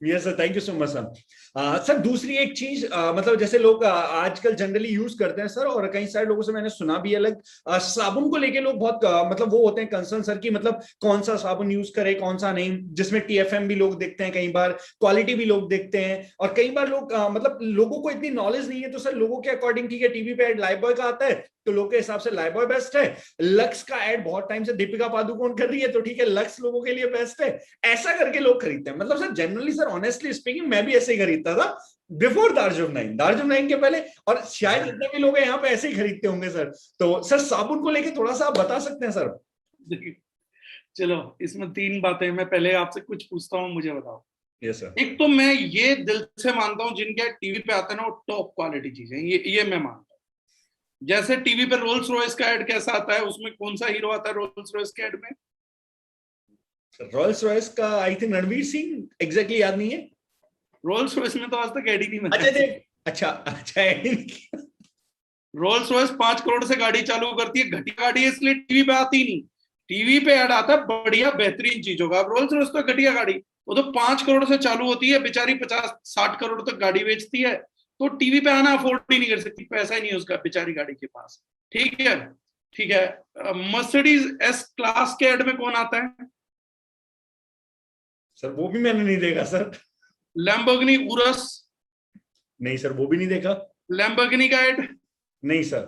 Yes sir, thank you so much sir. Sir दूसरी एक चीज, मतलब जैसे लोग आजकल जनरली यूज करते हैं सर, और कई सारे लोगों से मैंने सुना भी अलग, साबुन को लेके लोग बहुत मतलब वो होते हैं कंसर्न सर कि मतलब कौन सा साबुन यूज करे कौन सा नहीं, जिसमें टीएफएम भी लोग देखते हैं, कई बार क्वालिटी भी लोग देखते हैं, और कई बार लोग मतलब लोगों को इतनी नॉलेज नहीं है, तो सर लोगों के अकॉर्डिंग ठीक है टीवी पे एड लाइफबॉय का आता है तो लोग के हिसाब से लाइफबॉय बेस्ट है, लक्स का एड बहुत टाइम से दीपिका पादुकोण कर रही है तो ठीक है लक्स लोगों के लिए बेस्ट है, ऐसा करके लोग खरीदते हैं। मतलब sir generally sir honestly speaking मैं भी ऐसे ही खरीदता था बिफोर दार्जुम 9 के पहले, और शायद जितने भी लोग हैं यहाँ पे ऐसे ही खरीदते होंगे सर। तो सर साबुन को लेके थोड़ा सा आप बता सकते हैं सर? चलो, इसमें तीन बातें, मैं पहले आपसे कुछ पूछता हूँ, मुझे बताओ। Yes sir. एक तो मैं ये दिल से मानता हूँ जिनके टीवी पे आते हैं ना वो टॉप क्वालिटी चीजें, ये मैं मानता हूँ। जैसे टीवी पे रोल्स रॉयस का एड कैसा आता है, उसमें कौन सा हीरो आता है रोल्स रॉयस के एड में? रॉयल्स रॉयस का I think Ranveer Singh, exactly याद नहीं है। रोल्स रॉयस में तो आज तक एड ही नहीं अच्छा बनाया। अच्छा अच्छा। रोल्स रॉयस 5 करोड़ से गाड़ी चालू करती है, घटिया गाड़ी है इसलिए टीवी पे आती नहीं। टीवी पे ऐड आता है बढ़िया बेहतरीन चीजों का। अब रोल्स रॉयस तो घटिया गाड़ी, वो तो 5 करोड़ से चालू होती है, बेचारी 50-60 करोड़ तक गाड़ी बेचती है, तो टीवी पे आना अफोर्ड ही नहीं कर सकती, पैसा ही नहीं है उसका बेचारी गाड़ी के पास। ठीक है, ठीक है। मर्सिडीज एस क्लास के एड में कौन आता है? सर वो भी मैंने नहीं देखा सर। लैम्बोर्गिनी उरस। नहीं सर वो भी नहीं देखा। लैम्बोर्गिनी का एड? नहीं सर।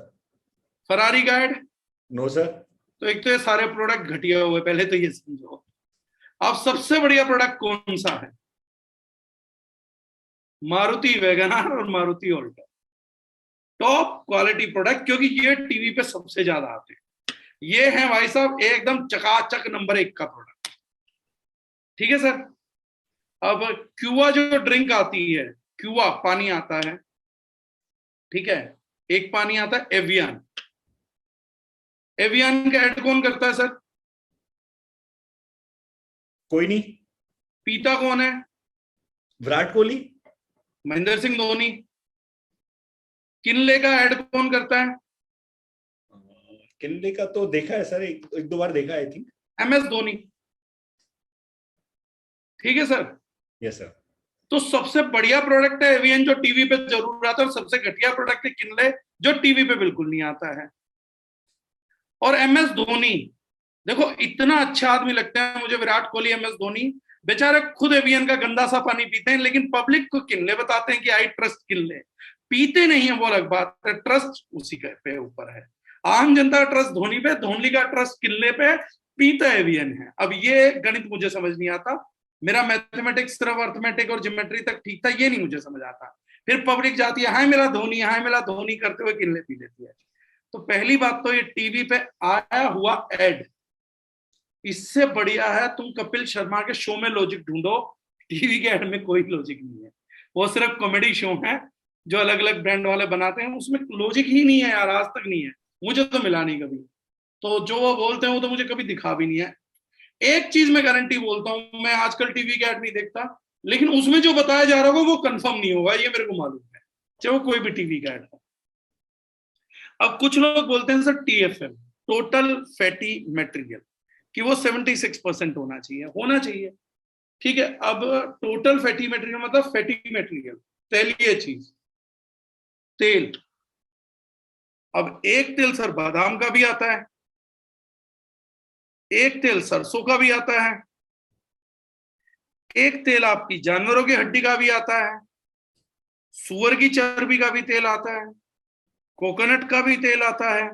फरारी का एड? No sir. तो एक तो ये सारे प्रोडक्ट घटिया हुए, पहले तो ये समझो। अब सबसे बढ़िया प्रोडक्ट कौन सा है? मारुति वैगनआर और Maruti Alto, top quality product, क्योंकि ये टीवी पे सबसे ज्यादा आते हैं। ये है भाई साहब एकदम चकाचक नंबर 1 का प्रोडक्ट। ठीक है सर। अब क्यूआ जो ड्रिंक आती है, क्यूआ पानी आता है, ठीक है, एक पानी आता है एवियन। एवियन का एड कौन करता है सर? कोई नहीं। पीता कौन है? विराट कोहली। महेंद्र सिंह धोनी। किनले का एड कौन करता है? किनले का तो देखा है सर, एक दो बार देखा है आई थिंक। MS धोनी। ठीक है सर। Yes sir. तो सबसे बढ़िया प्रोडक्ट है एवियन जो टीवी पे जरूर आता है, और सबसे घटिया प्रोडक्ट है किनले जो टीवी पे बिल्कुल नहीं आता है। और MS धोनी, देखो इतना अच्छा आदमी लगता है मुझे विराट कोहली, MS धोनी, बेचारे खुद एवियन का गंदा सा पानी पीते हैं, लेकिन पब्लिक को किनले बताते हैं कि आई ट्रस्ट किनले। पीते नहीं है वो अलग बात है, ट्रस्ट उसी के पे ऊपर है। आम जनता का ट्रस्ट धोनी पे, धोनी का ट्रस्ट किनले पे, पीता एवियन है। अब ये गणित मुझे समझ नहीं आता, मेरा मैथमेटिक्स सिर्फ अर्थमेटिक और ज्योमेट्री तक ठीक था, ये नहीं मुझे समझ आता। फिर पब्लिक जाती है हाय मेरा धोनी, हाय मेरा धोनी करते हुए किनले पी लेती है। तो पहली बात तो ये टीवी पे आया हुआ एड, इससे बढ़िया है तुम कपिल शर्मा के शो में लॉजिक ढूंढो, टीवी के एड में कोई लॉजिक नहीं है। वो सिर्फ कॉमेडी शो है जो अलग अलग ब्रांड वाले बनाते हैं, उसमें लॉजिक ही नहीं है यार, आज तक नहीं है, मुझे तो मिला नहीं कभी। तो जो वो बोलते हैं वो तो मुझे कभी दिखा भी नहीं है। एक चीज मैं गारंटी बोलता हूं, मैं आजकल टीवी के एड नहीं देखता, लेकिन उसमें जो बताया जा रहा होगा वो कंफर्म नहीं होगा, ये मेरे को मालूम है, चाहे वो कोई भी टीवी का एड हो। अब कुछ लोग बोलते हैं sir TFM, total fatty material, कि वो 76% होना चाहिए, होना चाहिए। ठीक है। अब टोटल फैटी मटेरियल मतलब फैटी मटेरियल, तेलीय चीज, तेल। अब एक तेल सर बादाम का भी आता है, एक तेल सरसों का भी आता है, एक तेल आपकी जानवरों की हड्डी का भी आता है, सुअर की चर्बी का भी तेल आता है, कोकोनट का भी तेल आता है।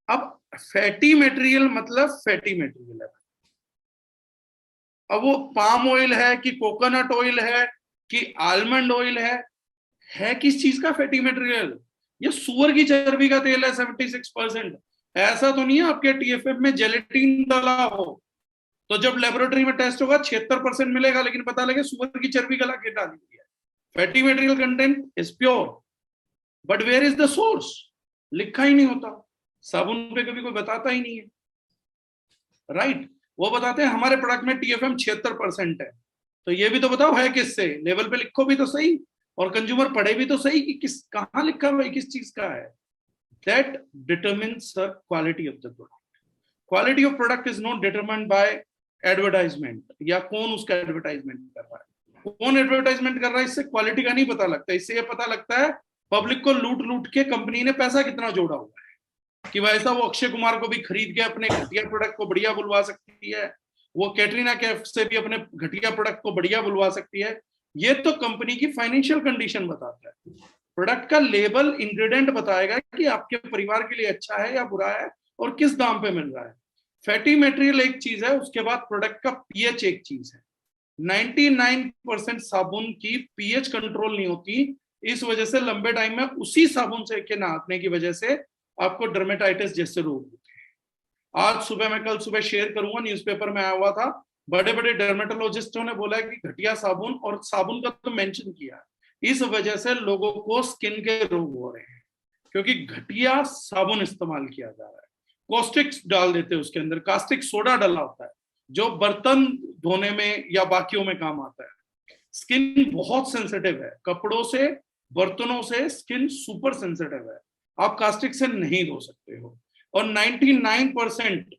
अब फैटी मटेरियल मतलब फैटी मटेरियल है। अब वो पाम ऑयल है कि कोकोनट ऑयल है कि आलमंड ऑयल है किस चीज का फैटी मटेरियल? ये सुअर की चर्बी का तेल है 76%। ऐसा तो नहीं है आपके TFM में जेलेटिन डाला हो, तो जब लेबोरेटरी में टेस्ट होगा 76% मिलेगा, लेकिन पता लगे सुअर की चर्बी गला के डाली हुई है। Fatty material content is pure, but where is the source? लिखा ही नहीं होता, साबुन पे कभी कोई बताता ही नहीं है, राइट? वो बताते हैं हमारे प्रोडक्ट में TFM 76% है, तो ये भी तो बताओ है किससे, लेवल पे लिखो भी तो सही, और कंज्यूमर पढ़े भी तो सही कि किस कहां लिखा हुआ है, किस चीज का है। That determines the quality of the product. Quality of product is not determined by advertisement, या कौन उसका एडवर्टाइजमेंट कर रहा है। कौन एडवर्टाइजमेंट कर रहा है इससे क्वालिटी का नहीं पता लगता, इससे ये पता लगता है पब्लिक को लूट लूट के कंपनी ने पैसा कितना जोड़ा हुआ है, कि वैसा वो अक्षय कुमार को भी खरीद के अपने घटिया प्रोडक्ट को बढ़िया बुलवा सकती है, वो कैटरीना कैफ से भी अपने घटिया प्रोडक्ट को बढ़िया बुलवा सकती है। ये तो कंपनी की फाइनेंशियल कंडीशन बताता है। प्रोडक्ट का लेबल इंग्रेडिएंट बताएगा कि आपके परिवार के लिए अच्छा है या बुरा है और किस दाम पे मिल रहा है। फैटी मटेरियल एक चीज है, उसके बाद प्रोडक्ट का पीएच एक चीज है। 99% साबुन की पीएच कंट्रोल नहीं होती, इस वजह से लंबे टाइम में उसी साबुन से के नहाने की वजह से आपको डर्मेटाइटिस जैसे रोग होते हैं। आज सुबह मैं कल सुबह शेयर करूंगा, न्यूज़पेपर में आया हुआ था, बड़े बड़े डर्मेटोलॉजिस्टों ने बोला है कि घटिया साबुन, और साबुन का तो मेंशन किया, इस वजह से लोगों को स्किन के रोग हो रहे हैं, क्योंकि घटिया साबुन इस्तेमाल किया जा रहा है। कॉस्टिक डाल देते हैं उसके अंदर, कास्टिक सोडा डाला होता है जो बर्तन धोने में या बाकियों में काम आता है। स्किन बहुत सेंसिटिव है, कपड़ों से बर्तनों से स्किन सुपर सेंसिटिव है, आप कास्टिक से नहीं धो सकते हो। और 99%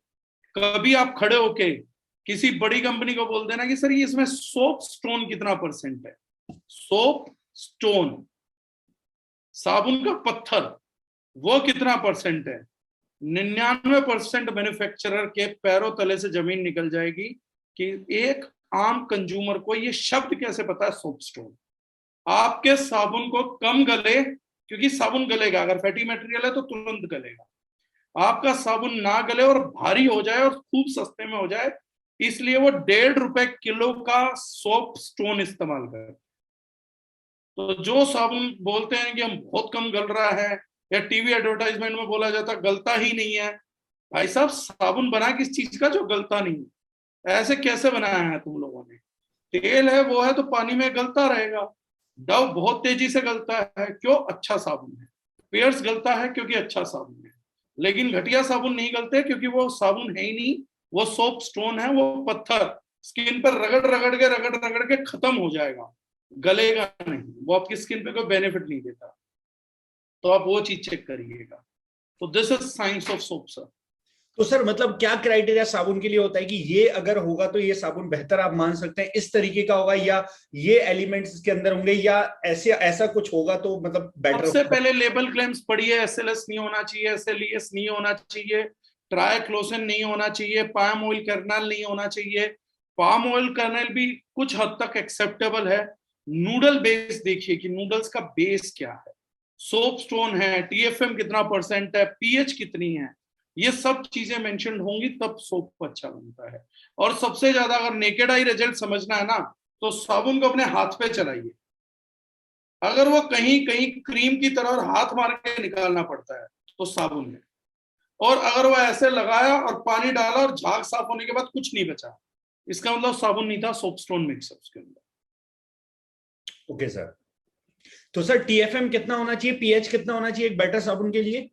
कभी आप खड़े होके किसी बड़ी कंपनी को बोल देना कि सर ये इसमें सोप स्टोन कितना % है, सोप स्टोन साबुन का पत्थर वो कितना % है, 99% मैन्युफैक्चरर के पैरों तले से जमीन निकल जाएगी कि एक आम कंज्यूमर को ये शब्द कैसे पता है सोप स्टोन। आपके साबुन को कम गले, क्योंकि साबुन गलेगा, अगर फैटी मटेरियल है तो तुरंत गलेगा। आपका साबुन ना गले और भारी हो जाए और खूब सस्ते में हो जाए, इसलिए वो 1.5 रुपए किलो का सोप स्टोन इस्तेमाल कर। तो जो साबुन बोलते हैं कि हम बहुत कम गल रहा है, या टीवी एडवर्टाइजमेंट में बोला जाता गलता ही नहीं है, भाई साहब साबुन बना किस चीज का जो गलता नहीं, ऐसे कैसे बनाया है तुम लोगों ने। तेल है वो है तो पानी में गलता रहेगा। डव बहुत तेजी से गलता है, क्यों? अच्छा साबुन है। पियर्स गलता है क्योंकि अच्छा साबुन है। लेकिन घटिया साबुन नहीं गलते, क्योंकि वो साबुन है ही नहीं, वो सोप स्टोन है, वो पत्थर स्किन पर रगड़ रगड़ के खत्म हो जाएगा, गलेगा नहीं, वो आपकी स्किन पे कोई बेनिफिट नहीं देता। तो आप वो चीज चेक करिएगा। तो this is science of soap sir. तो सर मतलब क्या क्राइटेरिया साबुन के लिए होता है कि ये अगर होगा तो ये साबुन बेहतर आप मान सकते हैं, इस तरीके का होगा, या ये एलिमेंट्स इसके अंदर होंगे, या ऐसे ऐसा कुछ होगा तो मतलब बेटर सबसे होगा? पहले लेबल क्लेम्स पढ़िए, एसएलएस नहीं होना चाहिए, एसएलईएस नहीं होना चाहिए, ट्राइक्लोसिन नहीं होना चाहिए, पाम ऑयल कर्नल नहीं होना चाहिए। पाम ऑयल कर्नल भी कुछ हद तक एक्सेप्टेबल है। नूडल बेस देखिए कि नूडल्स का बेस क्या है, सोप स्टोन है, टीएफएम कितना % है, पीएच कितनी है, ये सब चीजें मेंशन होंगी तब सोप अच्छा बनता है। और सबसे ज्यादा अगर नेकेड आई रिजल्ट समझना है ना, तो साबुन को अपने हाथ पे चलाइए, अगर वो कहीं कहीं क्रीम की तरह और हाथ मार के निकालना पड़ता है तो साबुन है, और अगर वो ऐसे लगाया और पानी डाला और झाग साफ होने के बाद कुछ नहीं बचा, इसका मतलब साबुन नहीं था, सोप स्टोन मिक्स है उसके अंदर। Okay sir. तो सर टीएफएम कितना होना चाहिए, पीएच कितना होना चाहिए एक बेटर साबुन के लिए?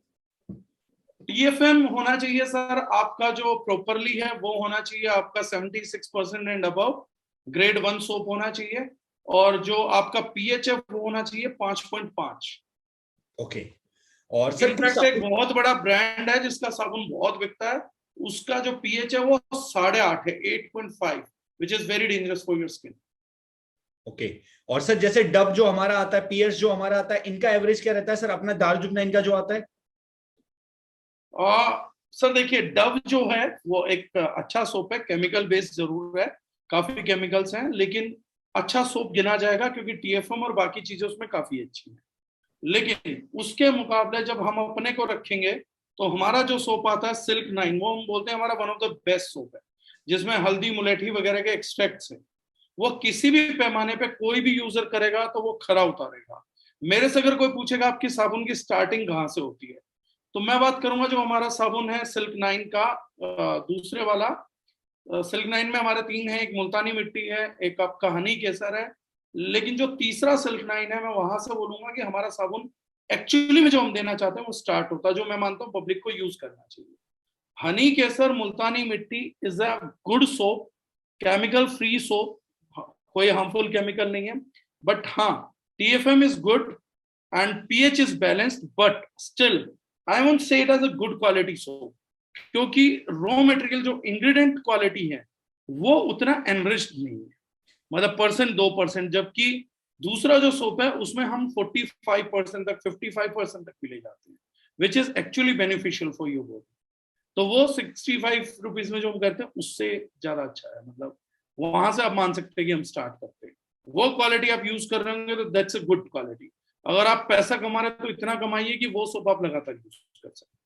टीएफएम होना चाहिए सर आपका जो प्रॉपरली है वो होना चाहिए आपका 76% एंड अबव, ग्रेड 1 सोप होना चाहिए। और जो आपका पीएच है वो होना चाहिए 5.5। ओके। और सर इनफैक्ट एक बहुत बड़ा ब्रांड है जिसका साबुन बहुत बिकता है, उसका जो पीएच है वो 8.5 है, 8.5, which is very dangerous for your skin. Okay. और सर जैसे डब जो हमारा आता है, पियर्स जो हमारा आता है, इनका एवरेज क्या रहता है सर? अपना दारुजुगना इनका जो आता है। सर देखिए डव जो है वो एक अच्छा सोप है, केमिकल बेस्ड जरूर है, काफी केमिकल्स हैं, लेकिन अच्छा सोप गिना जाएगा क्योंकि टीएफएम और बाकी चीजें उसमें काफी अच्छी हैं। लेकिन उसके मुकाबले जब हम अपने को रखेंगे तो हमारा जो सोप आता है सिल्क 9, वो हम बोलते हैं हमारा one of the best soap है, जिसमें हल्दी मुलेठी वगैरह के एक्सट्रैक्ट्स हैं। वो किसी भी पैमाने पे कोई भी यूजर करेगा तो वो खरा उतारेगा। मेरे से अगर कोई पूछेगा आपकी साबुन की स्टार्टिंग कहाँ से होती है, तो मैं बात करूंगा जो हमारा साबुन है सिल्क 9 का, दूसरे वाला सिल्क 9 में हमारे 3 है, एक मुल्तानी मिट्टी है, एक आपका हनी केसर है, लेकिन जो तीसरा सिल्क 9 है मैं वहां से बोलूंगा कि हमारा साबुन एक्चुअली में जो हम देना चाहते हैं वो स्टार्ट होता है, जो मैं मानता हूँ पब्लिक को यूज करना चाहिए। Honey kesar multani mitti is a good soap, chemical free soap, कोई हार्मफुल केमिकल नहीं है, बट हाँ TFM is good and pH is balanced, but still I won't say it as a good quality soap, क्योंकि रॉ मटेरियल जो ingredient quality है वो उतना enriched नहीं है। मतलब परसेंट 2%, जबकि दूसरा जो सोप है उसमें हम 45% तक 55% तक भी ले जाते हैं, which is actually beneficial for your body. तो वो 65 रुपीज में जो हम करते हैं उससे ज्यादा अच्छा है, मतलब वहां से आप मान सकते हैं कि हम स्टार्ट करते हैं। वो क्वालिटी आप यूज कर रहे होंगे तो दैट्स अ गुड क्वालिटी। अगर आप पैसा कमा रहे हैं तो इतना कमाइए कि वो सोप आप लगातार यूज कर सकते हैं।